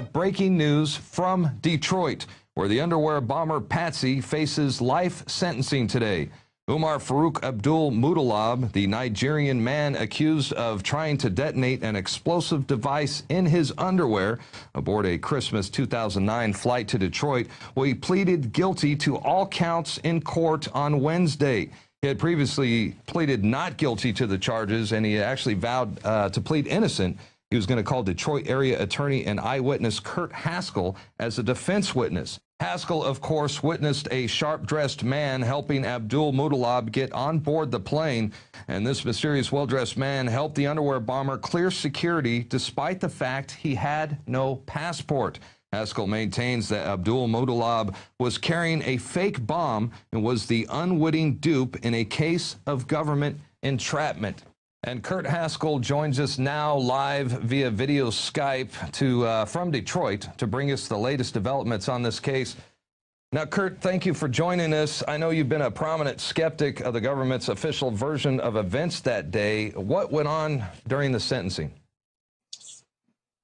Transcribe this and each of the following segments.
have breaking news from Detroit, where the underwear bomber Patsy faces life sentencing today. Umar Farouk Abdulmutallab, the Nigerian man accused of trying to detonate an explosive device in his underwear aboard a Christmas 2009 flight to Detroit, well, he pleaded guilty to all counts in court on Wednesday. He had previously pleaded not guilty to the charges, and he actually vowed to plead innocent. He was going to call Detroit area attorney and eyewitness Kurt Haskell as a defense witness. Haskell, of course, witnessed a sharp-dressed man helping Abdulmutallab get on board the plane, and this mysterious, well-dressed man helped the underwear bomber clear security despite the fact he had no passport. Haskell maintains that Abdulmutallab was carrying a fake bomb and was the unwitting dupe in a case of government entrapment. And Kurt Haskell joins us now live via video Skype from Detroit to bring us the latest developments on this case. Now, Kurt, thank you for joining us. I know you've been a prominent skeptic of the government's official version of events that day. What went on during the sentencing?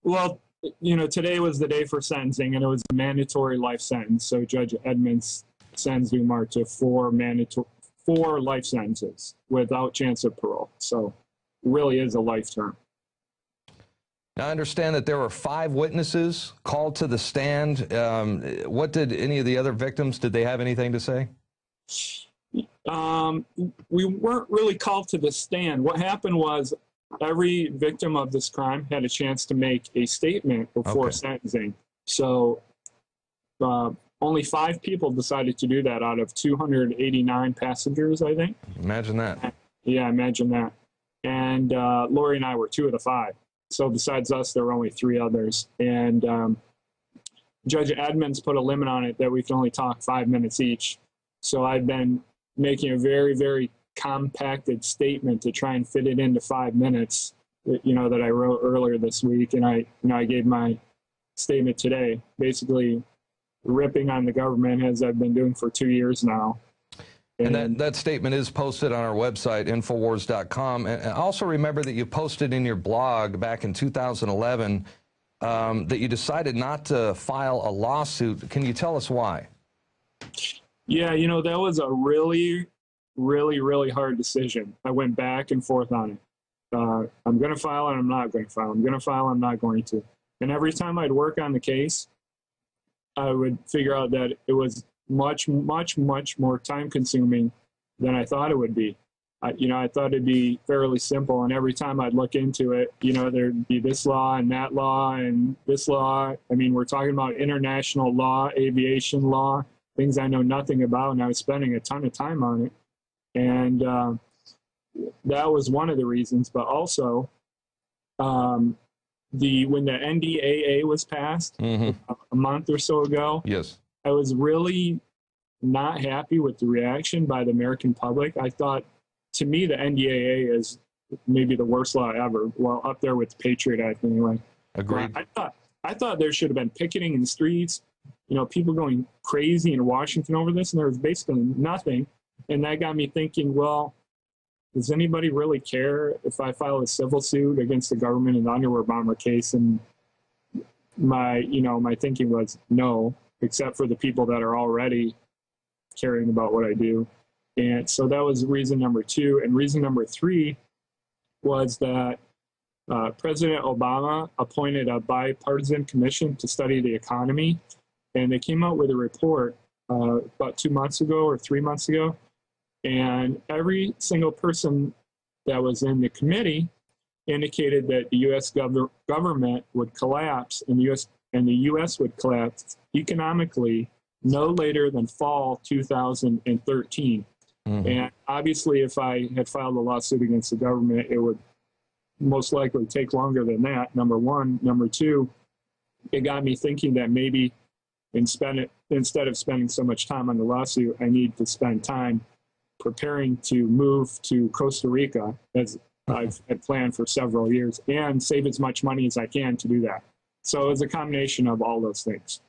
Well, you know, today was the day for sentencing, and it was a mandatory life sentence. So Judge Edmonds sentenced Umar to four life sentences without chance of parole. So really is a life term. Now, I understand that there were 5 witnesses called to the stand. What did any of the other victims, did they have anything to say? We weren't really called to the stand. What happened was every victim of this crime had a chance to make a statement before sentencing. So only 5 people decided to do that out of 289 passengers, I think. Imagine that. Yeah, imagine that. And Lori and I were 2 of the 5. So besides us, there were only 3 others. And Judge Edmonds put a limit on it that we can only talk 5 minutes each. So I've been making a very, very compacted statement to try and fit it into 5 minutes, you know, that I wrote earlier this week. And I gave my statement today, basically ripping on the government as I've been doing for 2 years now. And that statement is posted on our website, Infowars.com. And also remember that you posted in your blog back in 2011 that you decided not to file a lawsuit. Can you tell us why? Yeah, you know, that was a really, really, really hard decision. I went back and forth on it. I'm going to file and I'm not going to file. I'm going to file, I'm not going to. And every time I'd work on the case, I would figure out that it was much, much, much more time consuming than I thought it would be. You know, I thought it'd be fairly simple, and every time I'd look into it, you know, there'd be this law and that law and this law. I mean, we're talking about international law, aviation law, things I know nothing about, and I was spending a ton of time on it. And that was one of the reasons, but also when the NDAA was passed a month or so ago, yes, I was really not happy with the reaction by the American public. I thought, to me, the NDAA is maybe the worst law ever. Well, up there with the Patriot Act, anyway. Agreed. I thought there should have been picketing in the streets, you know, people going crazy in Washington over this, and there was basically nothing. And that got me thinking, well, does anybody really care if I file a civil suit against the government in the underwear bomber case? And my thinking was no, except for the people that are already caring about what I do. And so that was reason number 2. And reason number 3 was that President Obama appointed a bipartisan commission to study the economy. And they came out with a report about 2 months ago or 3 months ago. And every single person that was in the committee indicated that the U.S. government would collapse and the U.S. would collapse economically no later than fall 2013. And obviously, if I had filed a lawsuit against the government, it would most likely take longer than that, number 1. Number 2, it got me thinking that maybe instead of spending so much time on the lawsuit, I need to spend time preparing to move to Costa Rica, as I've had planned for several years, and save as much money as I can to do that. So it's a combination of all those things.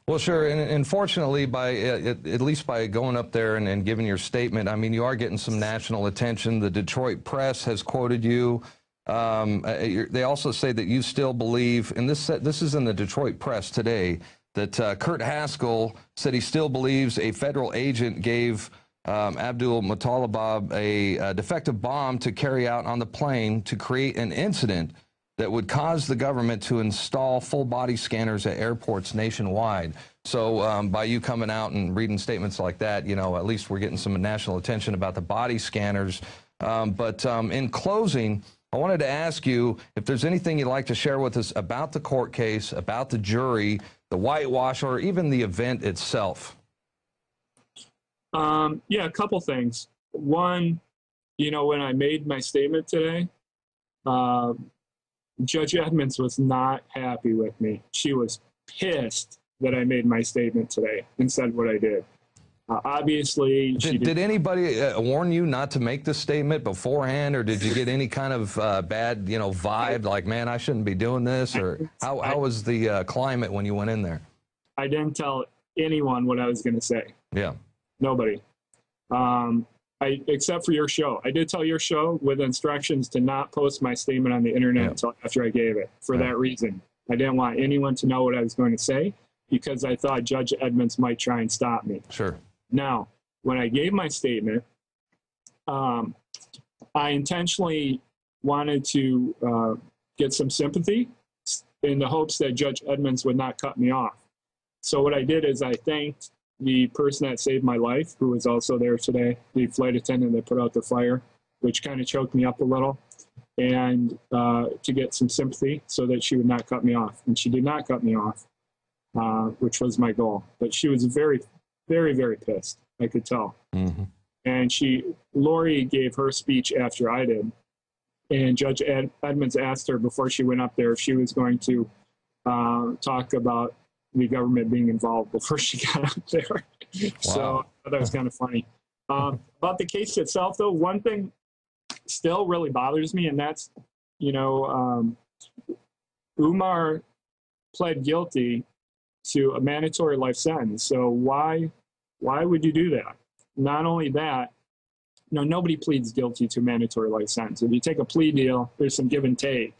Well, sure, and fortunately, at least by going up there and giving your statement, I mean, you are getting some national attention. The Detroit press has quoted you. They also say that you still believe, and this is in the Detroit Press today, that Kurt Haskell said he still believes a federal agent gave Abdulmutallab a defective bomb to carry out on the plane to create an incident that would cause the government to install full body scanners at airports nationwide. So by you coming out and reading statements like that, you know, at least we're getting some national attention about the body scanners. But in closing, I wanted to ask you if there's anything you'd like to share with us about the court case, about the jury, the whitewash, or even the event itself. Yeah, a couple things. One, you know, when I made my statement today, Judge Edmonds was not happy with me. She was pissed that I made my statement today and said what I did. Obviously, did anybody warn you not to make this statement beforehand, or did you get any kind of bad, you know, vibe like, man, I shouldn't be doing this? Or how was the climate when you went in there? I didn't tell anyone what I was going to say. Yeah. Nobody. Except for your show. I did tell your show with instructions to not post my statement on the internet until after I gave it, for that reason. I didn't want anyone to know what I was going to say because I thought Judge Edmonds might try and stop me. Sure. Now, when I gave my statement, I intentionally wanted to get some sympathy in the hopes that Judge Edmonds would not cut me off. So what I did is I thanked the person that saved my life, who was also there today, the flight attendant that put out the fire, which kind of choked me up a little, and to get some sympathy so that she would not cut me off. And she did not cut me off, which was my goal. But she was very, very, very pissed, I could tell. Mm-hmm. And Lori gave her speech after I did. And Judge Edmonds asked her before she went up there if she was going to talk about the government being involved before she got up there. Wow. So that was kind of funny. About the case itself, though, one thing still really bothers me, and that's, you know, Umar pled guilty to a mandatory life sentence. So why would you do that? Not only that, you know, nobody pleads guilty to a mandatory life sentence. If you take a plea deal, there's some give and take.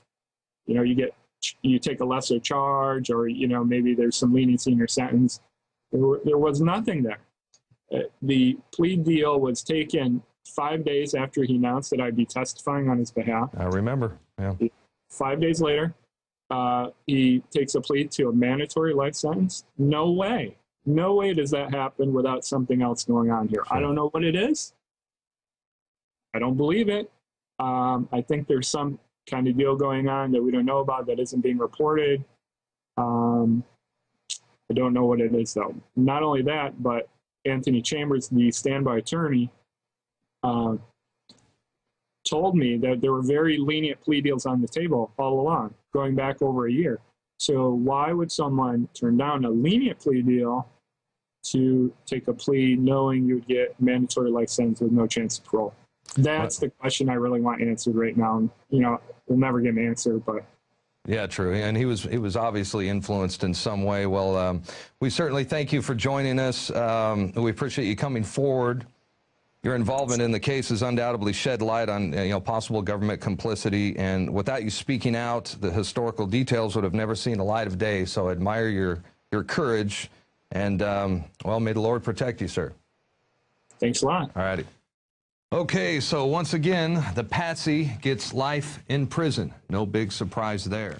You know, you take a lesser charge, or, you know, maybe there's some leniency in your sentence. There was nothing there. The plea deal was taken 5 days after he announced that I'd be testifying on his behalf. I remember, yeah. 5 days later, he takes a plea to a mandatory life sentence. No way. No way does that happen without something else going on here. Sure. I don't know what it is. I don't believe it. I think there's some kind of deal going on that we don't know about that isn't being reported. I don't know what it is, though. Not only that, but Anthony Chambers, the standby attorney, told me that there were very lenient plea deals on the table all along, going back over a year. So why would someone turn down a lenient plea deal to take a plea knowing you would get mandatory life sentence with no chance of parole? That's the question I really want answered right now. You know, we'll never get an answer, but. Yeah, true. And he was obviously influenced in some way. Well, we certainly thank you for joining us. We appreciate you coming forward. Your involvement in the case has undoubtedly shed light on, you know, possible government complicity. And without you speaking out, the historical details would have never seen the light of day. So I admire your courage. And, well, may the Lord protect you, sir. Thanks a lot. All righty. Okay, so once again, the Patsy gets life in prison. No big surprise there.